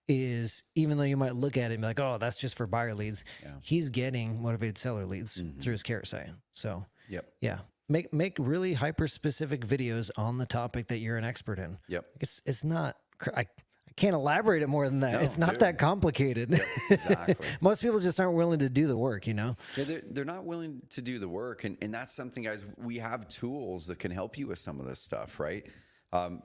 is, even though you might look at it and be like, oh, that's just for buyer leads, he's getting motivated seller leads through his Carrot site. So make really hyper specific videos on the topic that you're an expert in. It's not. I can't elaborate it more than that. No, it's not that complicated. Yep, exactly. Most people just aren't willing to do the work, you know? Yeah, they're not willing to do the work. And that's something, guys, we have tools that can help you with some of this stuff, right?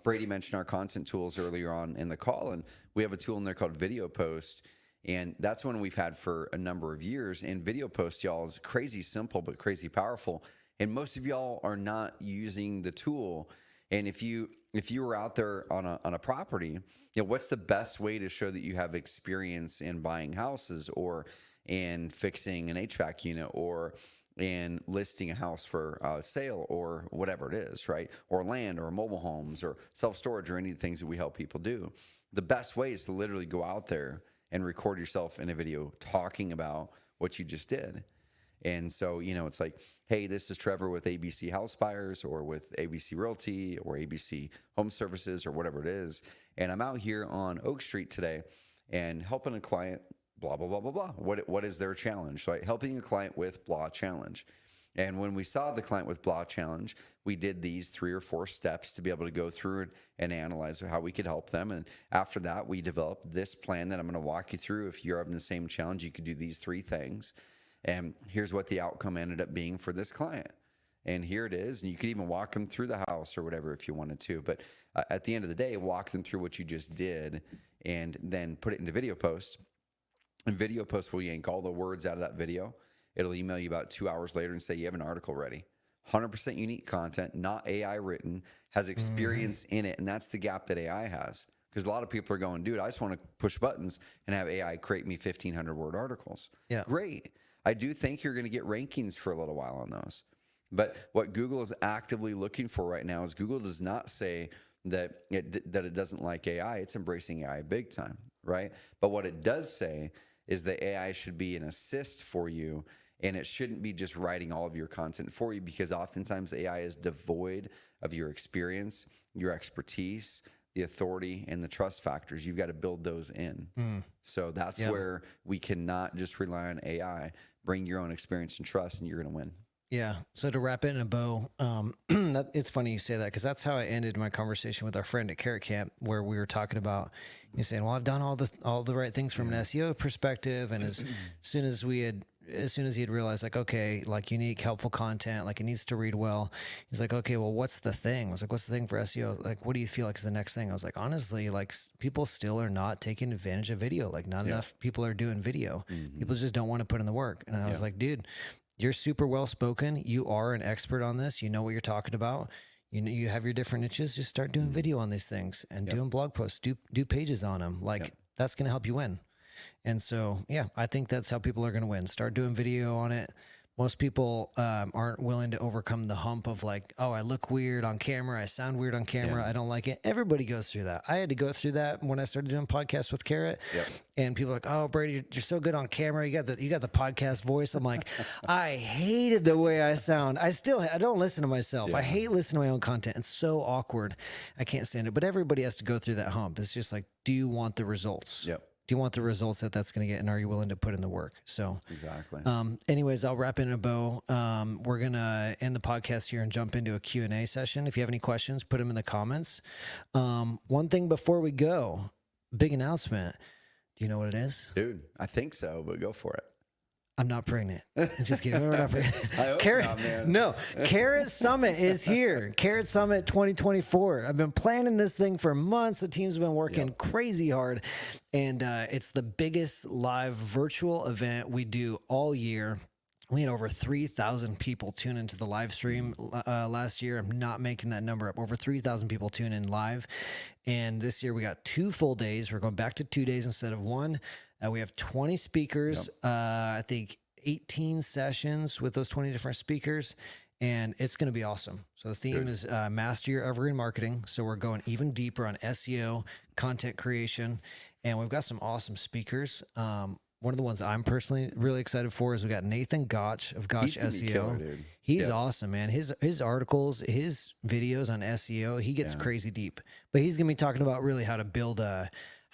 Brady mentioned our content tools earlier on in the call, and we have a tool in there called Video Post. And that's one we've had for a number of years. And Video Post, y'all, is crazy simple, but crazy powerful. And most of y'all are not using the tool. And if you were out there on a property, what's the best way to show that you have experience in buying houses, or in fixing an HVAC unit, or in listing a house for sale, or whatever it is, right? Or land, or mobile homes, or self-storage, or any of the things that we help people do. The best way is to literally go out there and record yourself in a video talking about what you just did. And so, it's like, hey, this is Trevor with ABC House Buyers, or with ABC Realty, or ABC Home Services, or whatever it is. And I'm out here on Oak Street today and helping a client, blah, blah, blah, blah, blah. What is their challenge? Right? Helping a client with blah challenge. And when we saw the client with blah challenge, we did these 3 or 4 steps to be able to go through and analyze how we could help them. And after that, we developed this plan that I'm going to walk you through. If you're having the same challenge, you could do these 3 things. And here's what the outcome ended up being for this client. And here it is. And you could even walk them through the house or whatever if you wanted to. But at the end of the day, walk them through what you just did, and then put it into Video Post. And Video Post will yank all the words out of that video. It'll email you about 2 hours later and say, you have an article ready. 100% unique content, not AI written, has experience in it. And that's the gap that AI has. Because a lot of people are going, dude, I just want to push buttons and have AI create me 1,500 word articles. Yeah. Great. I do think you're going to get rankings for a little while on those. But what Google is actively looking for right now is, Google does not say that it doesn't like AI. It's embracing AI big time, right? But what it does say is that AI should be an assist for you, and it shouldn't be just writing all of your content for you, because oftentimes AI is devoid of your experience, your expertise, the authority, and the trust factors. You've got to build those in. So that's where we cannot just rely on AI. Bring your own experience and trust, and you're going to win. Yeah. So to wrap it in a bow, it's funny you say that, because that's how I ended my conversation with our friend at Carrot Camp, where we were talking about, you saying, well, I've done all the right things from an SEO perspective. And as soon as he had realized, like, okay, like unique, helpful content, like it needs to read well. He's like, okay, well, what's the thing? I was like, what's the thing for SEO? Like, what do you feel like is the next thing? I was like, honestly, like people still are not taking advantage of video. Like not enough people are doing video. People just don't want to put in the work. And I was like, dude, you're super well spoken. You are an expert on this. You know what you're talking about. You know, you have your different niches. Just start doing video on these things and doing blog posts, do pages on them. Like that's going to help you win. And so, yeah, I think that's how people are going to win. Start doing video on it. Most people aren't willing to overcome the hump of like, oh, I look weird on camera. I sound weird on camera. I don't like it. Everybody goes through that. I had to go through that when I started doing podcasts with Carrot. And people are like, oh, Brady, you're so good on camera. You got the podcast voice. I'm like, I hated the way I sound. I don't listen to myself. I hate listening to my own content. It's so awkward. I can't stand it. But everybody has to go through that hump. It's just like, do you want the results? Do you want the results that's going to get, and are you willing to put in the work? So exactly. Anyways, I'll wrap in a bow. We're going to end the podcast here and jump into a Q&A session. If you have any questions, put them in the comments. One thing before we go, big announcement. Do you know what it is? Dude, I think so, but go for it. I'm not pregnant. I'm just kidding. We're not pregnant. I hope not, man. No, Carrot Summit is here. Carrot Summit 2024. I've been planning this thing for months. The team's been working crazy hard. And it's the biggest live virtual event we do all year. We had over 3,000 people tune into the live stream last year. I'm not making that number up. Over 3,000 people tune in live. And this year we got 2 full days. We're going back to 2 days instead of 1. We have 20 speakers, I think 18 sessions with those 20 different speakers, and it's going to be awesome. So the theme is Master Your Evergreen Marketing. So we're going even deeper on SEO, content creation, and we've got some awesome speakers. One of the ones I'm personally really excited for is we got Nathan Gotch of Gotch SEO. Killer, dude. He's awesome, man. His articles, his videos on SEO, he gets crazy deep. But he's going to be talking about really how to build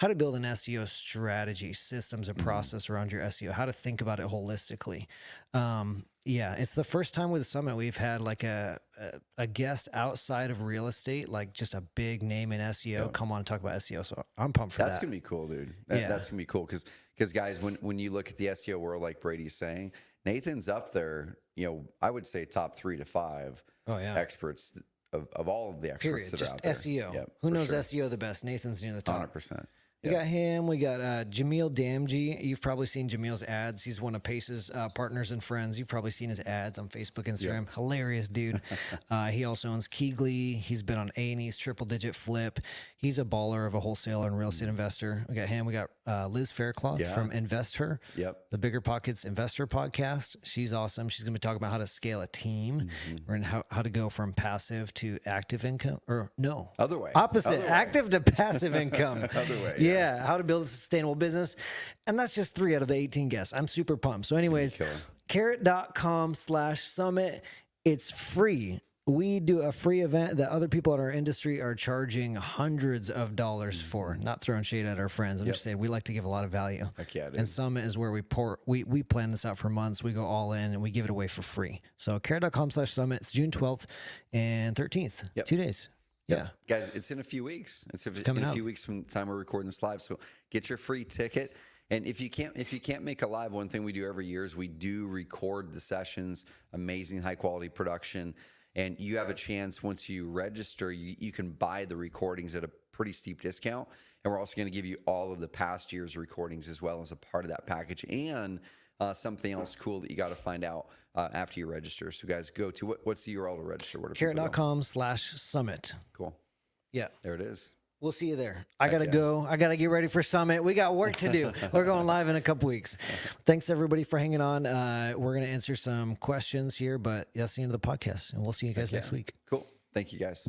how to build an SEO strategy, systems, and process around your SEO, how to think about it holistically. Yeah, it's the first time with the summit we've had like a guest outside of real estate, like just a big name in SEO, come on and talk about SEO. So I'm pumped for That's that. gonna be cool, dude. That's gonna be cool because guys, when you look at the SEO world, like Brady's saying, Nathan's up there. You know, I would say top 3 to 5 experts of all of the experts Period. that Just are out there. SEO. Yep, Who for knows sure. SEO the best? Nathan's near the top. 100%. We got him. We got Jameel Damji. You've probably seen Jameel's ads. He's one of Pace's partners and friends. You've probably seen his ads on Facebook, Instagram. Hilarious dude. He also owns Keegly. He's been on A&E's Triple Digit Flip. He's a baller of a wholesaler and real estate investor. We got him. We got Liz Faircloth from Invest Her. The Bigger Pockets Investor podcast. She's awesome. She's going to be talking about how to scale a team and how to go from passive to active income. Or no. Other way. Opposite. Other way. Active to passive income. Other way. Yeah, how to build a sustainable business. And that's just 3 out of the 18 guests. I'm super pumped. So anyways, carrot.com/summit. It's free. We do a free event that other people in our industry are charging hundreds of dollars for. Not throwing shade at our friends. I'm just saying we like to give a lot of value. And Summit is where we plan this out for months. We go all in and we give it away for free. So carrot.com/summit. It's June 12th and 13th. 2 days. Yeah, guys, it's in a few weeks. It's in a few weeks from the time we're recording this live. So get your free ticket. And if you can't make a live, one thing we do every year is we do record the sessions. Amazing, high quality production. And you have a chance once you register, you can buy the recordings at a pretty steep discount. And we're also going to give you all of the past year's recordings as well as a part of that package. And something else cool that you got to find out after you register. So guys, go to what's the URL to register? Carrot.com/summit. Cool. Yeah. There it is. We'll see you there. I got to go. I got to get ready for Summit. We got work to do. We're going live in a couple weeks. Thanks, everybody, for hanging on. We're going to answer some questions here, but that's the end of the podcast, and we'll see you guys next week. Cool. Thank you, guys.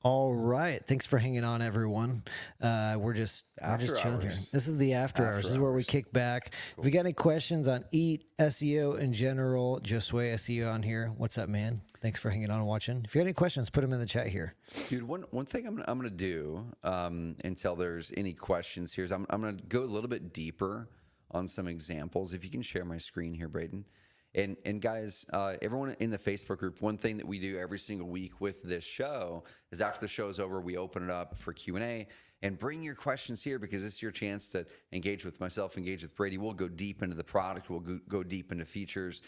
All right. Thanks for hanging on, everyone. We're just chilling here. This is the after hours. This is where we kick back. Cool. If you got any questions on EAT, SEO in general, Josue SEO on here. What's up, man? Thanks for hanging on and watching. If you got any questions, put them in the chat here. Dude, one thing I'm going to do until there's any questions here is I'm going to go a little bit deeper on some examples. If you can share my screen here, Braden. And guys, everyone in the Facebook group, one thing that we do every single week with this show is after the show is over, we open it up for Q&A and bring your questions here because this is your chance to engage with myself, engage with Brady. We'll go deep into the product. We'll go deep into features,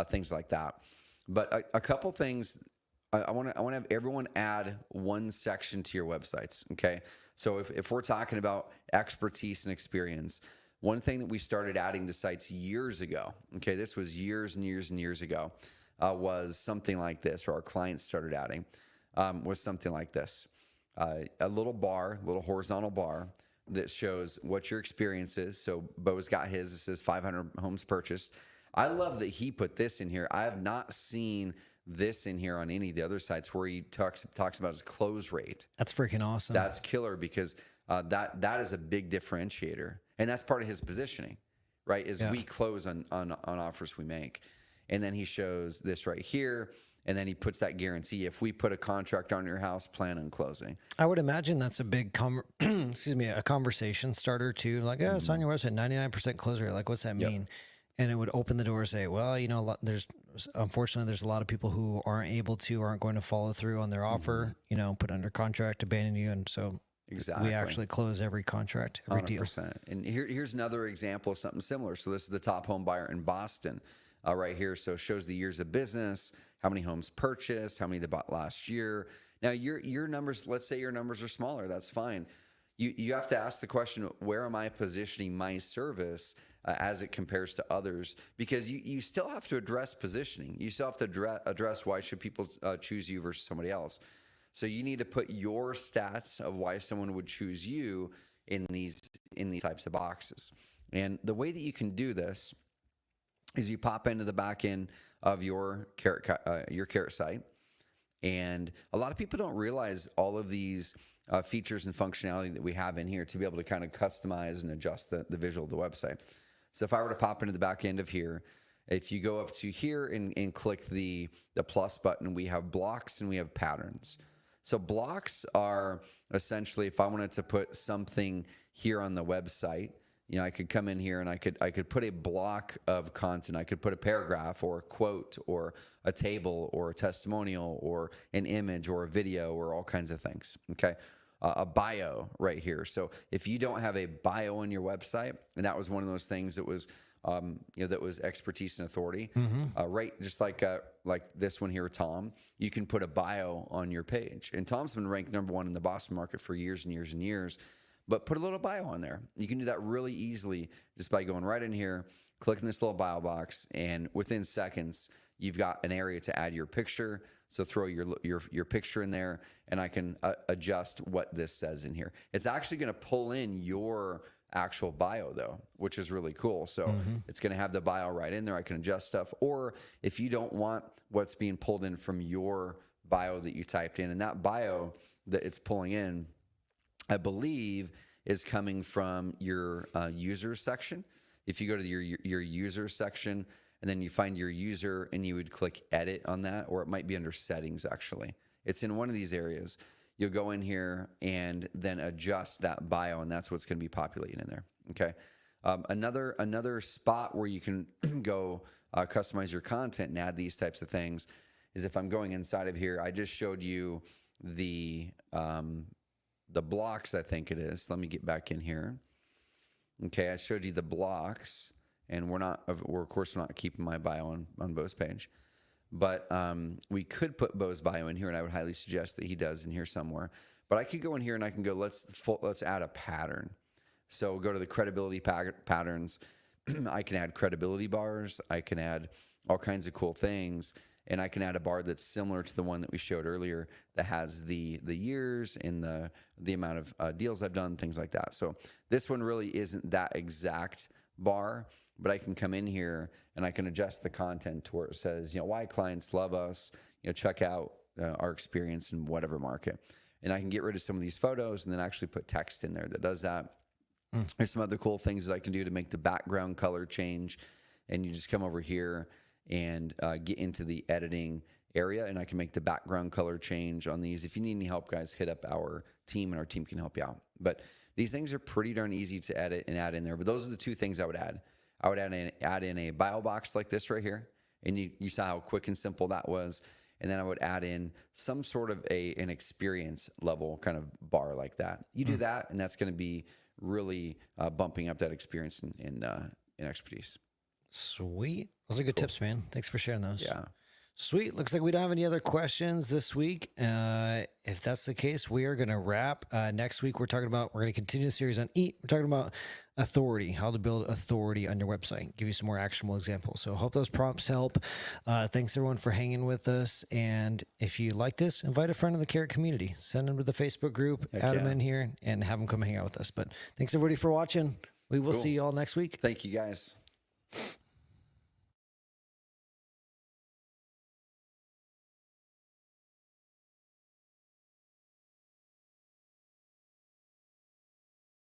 things like that. But a couple things, I want to have everyone add one section to your websites, okay? So if we're talking about expertise and experience, one thing that we started adding to sites years ago, okay, this was years and years and years ago, was something like this, or our clients started adding, was something like this. A little horizontal bar that shows what your experience is. So Bo's got his, it says 500 homes purchased. I love that he put this in here. I have not seen this in here on any of the other sites where he talks about his close rate. That's freaking awesome. That's killer because that is a big differentiator. And that's part of his positioning, right? Is we close on offers we make. And then he shows this right here. And then he puts that guarantee. If we put a contract on your house, plan on closing. I would imagine that's a big a conversation starter too. Like, it's on your website, 99% close rate. Like, what's that mean? And it would open the door and say, well, unfortunately, there's a lot of people who aren't going to follow through on their offer, put under contract, abandon you. And so we actually close every contract, every 100%. Deal. And here's another example of something similar. So this is the top home buyer in Boston right here. So it shows the years of business, how many homes purchased, how many they bought last year. Now, your numbers, let's say your numbers are smaller. That's fine. You have to ask the question, where am I positioning my service as it compares to others? Because you still have to address positioning. You still have to address why should people choose you versus somebody else. So you need to put your stats of why someone would choose you in these types of boxes. And the way that you can do this is you pop into the back end of your Carrot site. And a lot of people don't realize all of these features and functionality that we have in here to be able to kind of customize and adjust the visual of the website. So if I were to pop into the back end of here, if you go up to here and click the plus button, we have blocks and we have patterns. So blocks are essentially, if I wanted to put something here on the website, I could come in here and I could put a block of content. I could put a paragraph or a quote or a table or a testimonial or an image or a video or all kinds of things. Okay. A bio right here. So if you don't have a bio on your website, and that was one of those things that was, that was expertise and authority, right? Just like this one here, Tom, you can put a bio on your page. And Tom's been ranked #1 in the Boston market for years and years and years. But put a little bio on there. You can do that really easily just by going right in here, clicking this little bio box, and within seconds, you've got an area to add your picture. So throw your picture in there, and I can adjust what this says in here. It's actually going to pull in your actual bio, though, which is really cool. So it's going to have the bio right in there. I can adjust stuff. Or if you don't want what's being pulled in from your bio that you typed in, and that bio that it's pulling in, I believe, is coming from your users section. If you go to your users section and then you find your user and you would click edit on that, or it might be under settings actually. It's in one of these areas. You'll go in here and then adjust that bio, and that's what's going to be populating in there. Okay. Another spot where you can go customize your content and add these types of things is if I'm going inside of here. I just showed you the blocks, I think it is. Let me get back in here. Okay, I showed you the blocks, and we're of course not keeping my bio on Bo's page, but we could put Bo's bio in here, and I would highly suggest that he does in here somewhere. But I could go in here and I can go, let's add a pattern. So go to the credibility patterns. I can add credibility bars. I can add all kinds of cool things. And I can add a bar that's similar to the one that we showed earlier that has the years and the amount of deals I've done, things like that. So this one really isn't that exact bar, but I can come in here and I can adjust the content to where it says, why clients love us, check out our experience in whatever market. And I can get rid of some of these photos and then actually put text in there that does that. There's some other cool things that I can do to make the background color change. And you just come over here and get into the editing area, and I can make the background color change on these. If you need any help, guys, hit up our team, and our team can help you out. But these things are pretty darn easy to edit and add in there. But those are the two things I would add. I would add in a bio box like this right here, and you saw how quick and simple that was. And then I would add in some sort of an experience level kind of bar like that. You do that, and that's going to be really bumping up that experience and expertise. Sweet. Those are good tips, man. Thanks for sharing those. Yeah. Sweet. Looks like we don't have any other questions this week. If that's the case, we are going to wrap. Next week, we're going to continue the series on EAT. We're talking about authority, how to build authority on your website, give you some more actionable examples. So hope those prompts help. Thanks everyone for hanging with us. And if you like this, invite a friend in the Carrot community, send them to the Facebook group, add them in here, and have them come hang out with us. But thanks everybody for watching. We will see you all next week. Thank you guys.